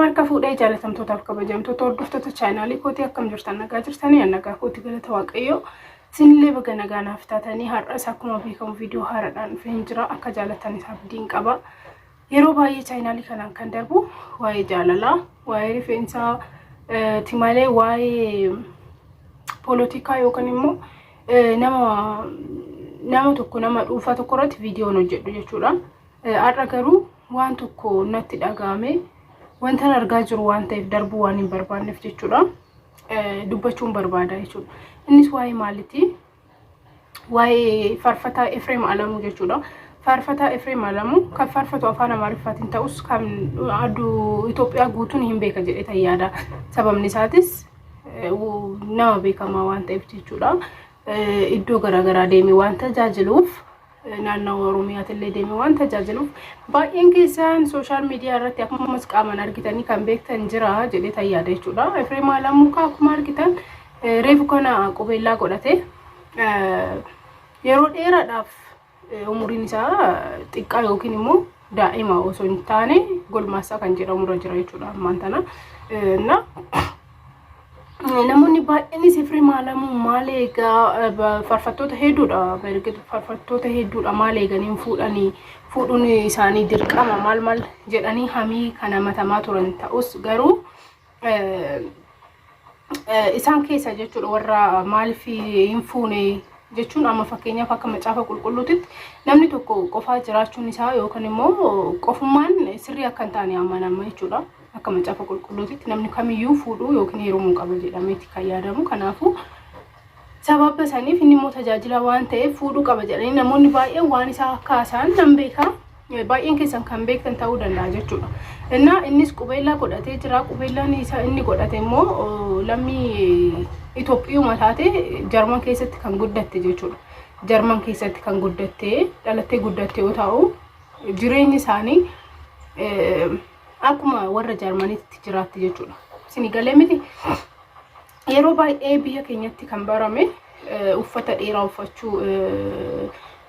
Akkuma harka fuudhee jaalatamtootaaf kabajamtoota hordoftoota chaanaalii kootii akkam jirtan nagaa jirtanii nagaa kootii galata waaqayyoo sinillee baga nagaa naaf taatanii har'as akkuma beekamu viidiyoo haaraadhaan dhufeen jira akka jaalataniif abdiin qaba. Yeroo baay'ee chaanaalii kanaan kan darbu waa'ee jaalalaa, waa'ee rifeensaa, timalee waa'ee poolitikaa yookaan immoo nama tokko nama dhuunfaa tokko irratti viidiyoon hojjedhu jechuudha. Har'a garuu waan tokko natti dhagahame wantan argaa jiru waan ta'eef darbuu waan hin barbaanneef jechuudha. Dubbachuun barbaada jechuudha. Innis waa'ee maalitii? Waa'ee faarfataa Efreem Alamuu jechuudha. Faarfataa Efreem Alamuu kan faarfatu afaan Amaariffaatiin ta'us kan aduu Itoophiyaa guutuun hin beeka jedhee yaada. Sababni isaatis nama beekamaa waan ta'eef jechuudha. Iddoo garaagaraa deemee waan tajaajiluuf naannoo Oromiyaatti illee deemee waan tajaajiluuf baay'een keessan sooshaal miidiyaa irratti akkasumas qaamaan argitanii kan beektan jira jedhee yaada jechuudha. Efreem Alamuu akkuma argitan reefu kana qubeellaa godhate yeroo dheeraadhaaf umuriin isaa xiqqaa yookiin immoo daa'ima osoo hin taane golmaasaa kan jedhamu jira jechuudha ammaan tana. Namoonni baay'eenis Efreem Alamuu maal eegaa faarfattoota hedduudha. Faarfattoota hedduudha maal eeganiin fuudhuun isaanii dirqama maal jedhanii hamii kana matamaa turan ta'us garuu isaan keessa jechuudha warra maaliif hin fuune jechuun amma fakkeenyaaf akka macaafa qulqulluutitti namni tokko qofaa jiraachuun isaa yookaan immoo qofummaan sirrii akka hin taane amanama jechuudha. Akka macaafa qulqulluutitti namni kamiyyuu fuudhuu yookiin heerumuu qaba jedhameeti kan yaadamu. Kanaafuu sababa saniif inni immoo tajaajila waan ta'eef fuudhuu qaba jedhanii namoonni baay'een waan isaa kaasaan nan beeka. Baay'een keessan kan beektan ta'uu danda'a jechuudha. Innis qubeellaa godhatee jira. Qubeellaan isaa inni godhate immoo lammii Itoophiyaa taate Jarman keessatti kan guddatte jechuudha. Jarman keessatti kan guddatte dhalattee guddatte yoo ta'u jireenyi isaanii akkuma warra Jarmaniitti jiraatti jechuudha. Isin galee miti yeroo baay'ee biyya keenyatti kan barame uffata dheeraa uffachuu,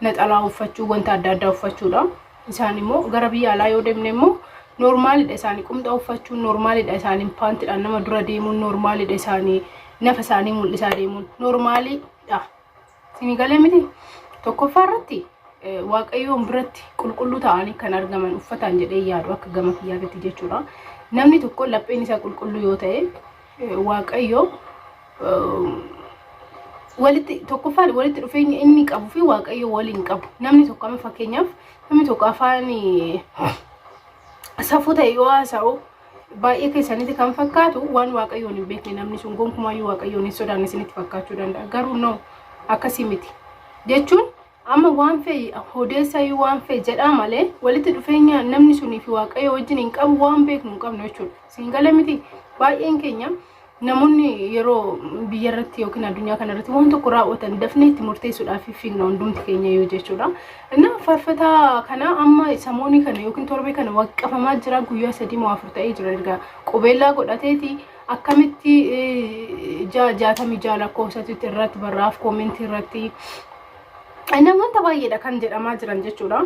naxalaa uffachuu, wanta adda addaa uffachuudha. Isaan immoo gara biyya alaa yoo deemne immoo normaalidha isaanii qumxaa uffachuun normaalidha isaanii paantiidhaan nama dura deemuun normaalidha isaanii nafa isaanii mul'isaa deemuun normaalidha. Isin galee miti tokkoffaa irratti waaqayyoon biratti qulqulluu ta'anii kan argaman uffataan jedhee yaadu akka gama kiyyaatti jechuudha. Namni tokko lapheen isaa qulqulluu yoo ta'e waaqayyo walitti dhufeenya inni qabu fi waaqayyo waliin qabu. Namni tokko amma fakkeenyaaf namni tokko afaan safuu ta'e yoo haasa'u baay'ee keessanitti kan fakkaatu waan waaqayyoon hin beekne namni sun gonkumayyuu waaqayyoon hin sodaanne isinitti fakkaachuu danda'a. Garuu no akkasii miti jechuun amma waan fee odeessaayyuu waan fee jedhaa malee walitti dhufeenya namni sunii fi waaqayyo wajjin hin qabu waan beeknu hin qabnu jechuudha. Isin galee miti baay'een keenya namoonni yeroo biyya irratti yookiin addunyaa kana irratti waan tokko raawwatan dafnee itti murteessuudhaaf fiigna hundumti keenya yoo jechuudha. Faarfataa kana amma samoonii kana yookiin torbee kana waqqafamaa jira guyyaa 3 moo 4 ta'ee jira erga qubeellaa godhateeti akkamitti 66 lakkoofsatti irratti barraaf koomentii irratti namoota baay'eedha kan jedhamaa jiran jechuudha.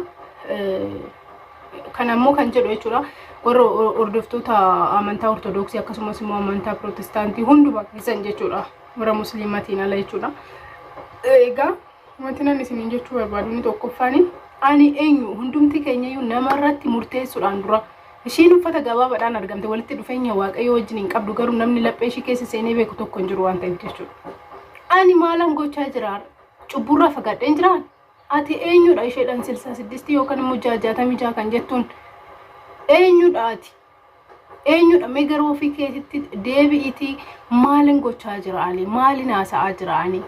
Kan ammoo kan jedhu jechuudha warra hordoftoota amantaa ortodoksii akkasumas immoo amantaa protestaantii hundumaa keessan jechuudha warra musliimatiin ala jechuudha. Egaa wanti nan isiniin jechuu barbaadu inni tokkoffaan ani eenyu hundumti keenyayyuu nama irratti murteessuudhaan dura ishiin uffata gabaabaadhaan argamte walitti dhufeenya waaqayyo wajjin hin qabdu garuu namni laphee ishii keessa seenee beeku tokko hin jiru waan ta'eef jechuudha. Ani maalan gochaa jira cubburraa fagaadheen jiraan ati eenyudha isheedhaan 66 yookaan immoo 66 kan jettuun eenyudha ati eenyudha mee gara ofii keetitti deebi'itii maalin gochaa jira ani maalin haasa'aa jira ani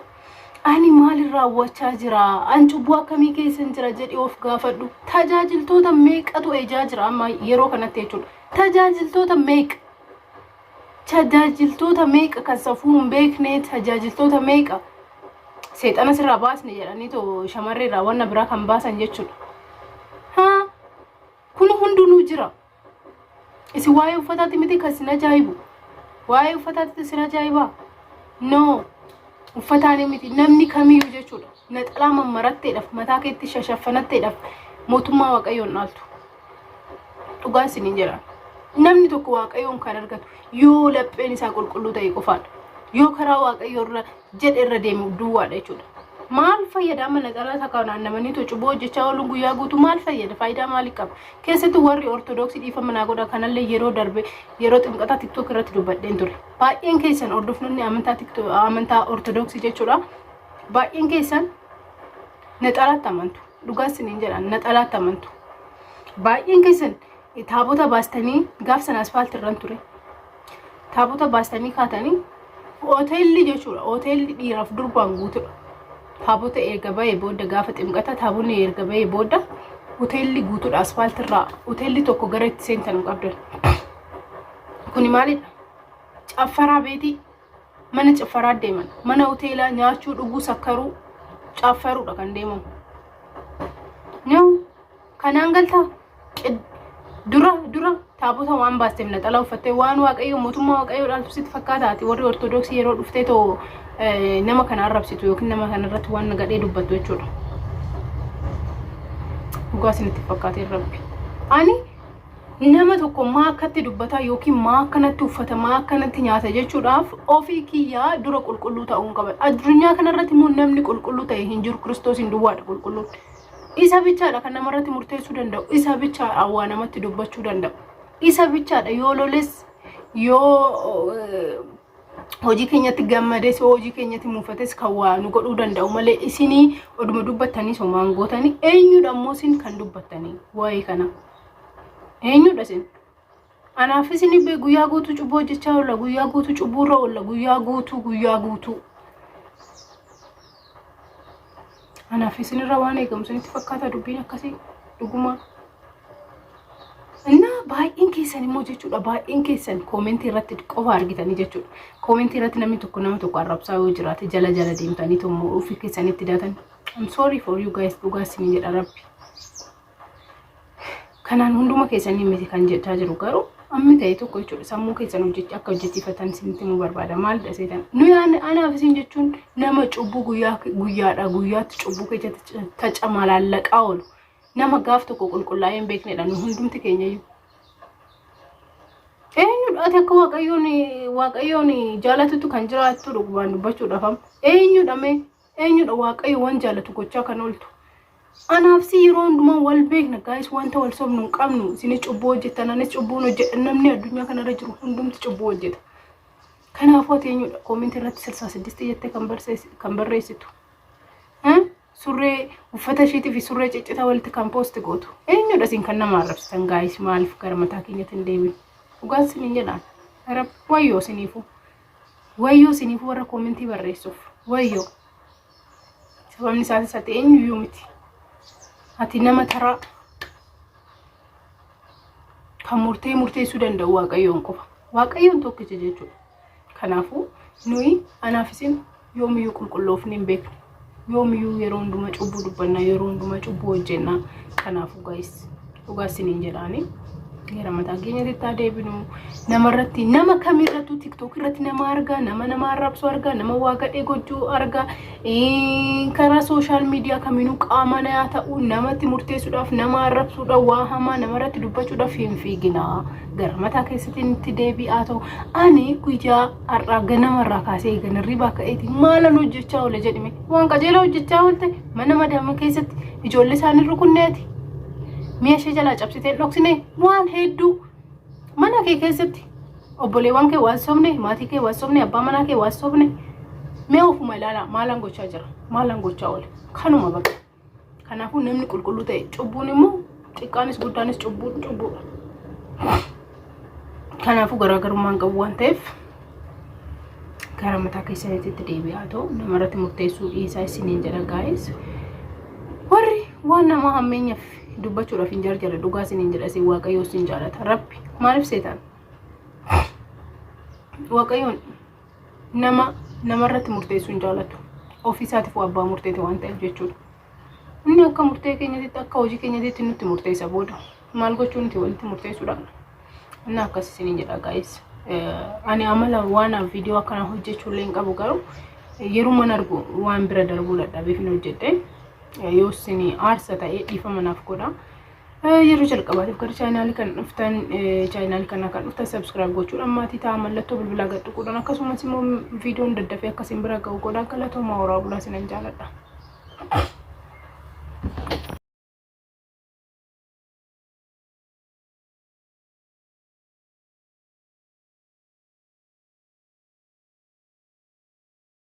maalin raawwachaa jira an cubbuu akkamii keessan jira jedhee of gaafadhu. Tajaajiltoota meeqatu ejaa jira amma yeroo kanatti jechuudha. Tajaajiltoota meeqa kan safuu hin beekne tajaajiltoota meeqa seexana sirraa baasne jedhanii too shamarree irraa wanna biraa kan baasan jechuudha. Kun hundinuu jira. Isi waa'ee uffataatti miti kan sin ajaa'ibu. Waa'ee uffataatti sin ajaa'ibaa? No. Uffataan miti namni kamiyyuu jechuudha. Naxalaa mammaratteedhaaf mataa keetti shashaffanatteedhaaf mootummaa waaqayyoon dhaaltu. Dhugaa isiniin jedha. namni tokko waaqayyoon kan argatu yoo lapheen isaa qulqulluu ta'e qofaadha yoo karaa waaqayyoo irra jedhe irra deemu duwwaadha jechuudha maal fayyada mana xalaa takkaan namni to cuboo hojjechaa ooluun guyyaa guutuu maal fayyada faayidaa maalii qaba keessatti warri ortodoksii dhiifama godha kanallee yeroo darbe yeroo xinqataa tiktok irratti dubbadheen ture baay'een keessan hordoftoonni amantaa ortodoksii jechuudha baay'een keessan naxalaatti amantu dhugaa isiniin jedhan naxalaatti amantu baay'een keessan taabota baastanii gaafsan asfaaltii irraan ture taabota baastanii kaatanii hoteelli jechuudha hoteelli dhiiraaf durbaan guutuudha taabota erga bahee booda gaafa xinqataa taabonni erga bahee booda hoteelli guutuudha asfaaltii irraa hoteelli tokko gara itti seentan qabdan kuni maalidha caffaraa beetii mana caffaraa deeman mana hoteelaa nyaachuu dhuguu sakkaruu caffaruudha kan deemamu nyoo kanaan galtaa dura taabota waan baasteef naxalaa uffattee waan waaqayyo mootummaa waaqayyo dhaaltusitti fakkaataati warri ortodoksii yeroo dhuftee too nama kana arrabsitu yookiin nama kana irratti waan nagadhee dubbattu jechuudha dhugaa isinitti fakkaatee rabbi ani nama tokko maa akkatti dubbataa yookiin maa akkanatti uffata maa akkanatti nyaata jechuudhaaf ofii kiyyaa dura qulqulluu ta'uun qaba addunyaa kanarratti immoo namni qulqulluu ta'e hin jiru kiristoosiin duwwaadha qulqulluun isa bichaadha kan namarratti murteessuu danda'u isa bichaadha waa namatti dubbachuu danda'u isa bichaadha yoo loles yoo hojii keenyatti gammadees hojii keenyatti muufates kan waa nu godhuu danda'u malee isinii oduma dubbattanii somaan gootanii eenyudha immoo isin kan dubbattanii waa'ee kana eenyudha isin anaaf isinii guyyaa guutuu cubbuu hojjechaa oolla guyyaa guutuu cubbuurra oolla guyyaa guutuu anaaf isinirra waan eegamsanitti fakkaata dubbiin akkasii dhuguma እና ባይን keessan immoo jechuudha baay'een keessan ኮሜንት irratti qofa argitanii jechuudha ኮሜንት irratti namni tokko arrabsaa yoo jiraate jala deemtanii tommoo ofii keessanitti daatan I'm sorry for you guys dhugaasini jedha rabbi kanaan hunduma keessanii miti kan jechaa jiru garuu ammi ta'e tokko jechuudha sammuu keessan akka hojjechiifatan isinitti mu barbaada maal dhaseetan nu yaani anaaf isin jechuun nama cubbuu guyyaatti cubbuu keessatti tacamaalallaqaa oolu nama gaaf tokko qulqullaa'een beeknedha nu hundumti keenya eenyudha ati akka waaqayyoon jaalatutu kan jiraattu dhugumaan dubbachuudhaaf eenyudha waaqayyo waan jaalatu gochaa kan ooltu anaaf si yeroo hundumaa wal beekna guys wanta wal sobnu hin qabnu isin cubbuu hojjetan anis cubbuun hojjedha namni addunyaa kanarra jiru hundumti cubbuu hojjeta kanaafuu ati eenyudha koomentii irratti 66 jettee kan barreessitu surree uffata isheetii fi surree ciccita walitti kan post gootu eenyudha isin kan nama arrabsitan guys maaliif gara mataa keenyatti hin deebiin dhugaan isiniin jedhaan arab wayyoo isiniifu warra koomentii barreessuuf wayyoo sababni isaatis ati eenyuyyuu miti ati nama taraa kan murteessuu danda'u waaqayyoon qofa waaqayyoon tokkicha jechuudha kanaafuu nuyi anaaf isin yoomiyyuu qulqulloofni hin beekne yoomiyyuu yeroo hundumaa cubbuu dubbannaa yeroo hundumaa cubbuu hojjennaa kanaafuu guys dhugaa isiniin jedhaani gara mataa keenyatti deebinu namarratti nama kamirrattu tiktok irratti nama argaa nama arrabsu argaa nama waa gadhee gochuu argaa karaa social media kaminuu qaama na ta'u namatti murteessuudhaaf nama arrabsuudhaaf waa hamaa namarratti dubbachuudhaaf hin fiiginaa gara mataa keessatti deebi'aa ta'u ani guyyaa har'aa ganamarraa kaasee ganarribaa ka'eeti maalan hojjechaa oole jedhime waan qajeelaa hojjechaa oolte mana madaama keessatti ijoollee isaanii rukunneeti mi'a ishee jalaa cabsitee dhoksine waan hedduu mana kee keessatti obboleewwan kee waan sobne maatii kee waan sobne abbaa manaa kee waan sobne mi'a ofuma ilaala maalan gochaa jira maalan gochaa oole kanuma baqa kanaafuu namni qulqulluu ta'e cubbuun immoo xiqqaanis guddaanis cubbuudha kanaafuu garaagarummaan qabu waan ta'eef gara mataa keessanitti deebi'aa ta'u namarratti murteessuu dhiisaa isiniin jedha guys warri waan nama hammeenyaaf dubbachuudhaaf hin jarjara dhugaa isiniin jedha si waaqayyo isin jaalata rabbi maaliif seetaan waaqayyoon namarratti murteessuu hin jaalatu ofiisaatiif abbaa murteete waan ta'eef jechuudha inni akka murtee keenyatti akka hojii keenyatti nutti murteessa booda maal gochuu nuti walitti murteessuudhaan inni akkas isiniin jedha guys ani amala waan viidiyoo akkana hojjechuullee hin qabu garuu yeroo man argu waan bira darbuu dadhabeef hin hojjedhe yoo isin aarsa ta'ee dhiifama naaf godha yeroo jalqabaatiif gara chaanaal kan dhuftan chaanaal kana kan dhuftan subscribe gochuudhaan maatii ta'aa mallattoo bilbilaa gad tuquudhaan akkasumas immoo viidiyoon daddafee akkasiin bira ga'u godhaan kallatoo maa waraabulaa sinan jaaladha.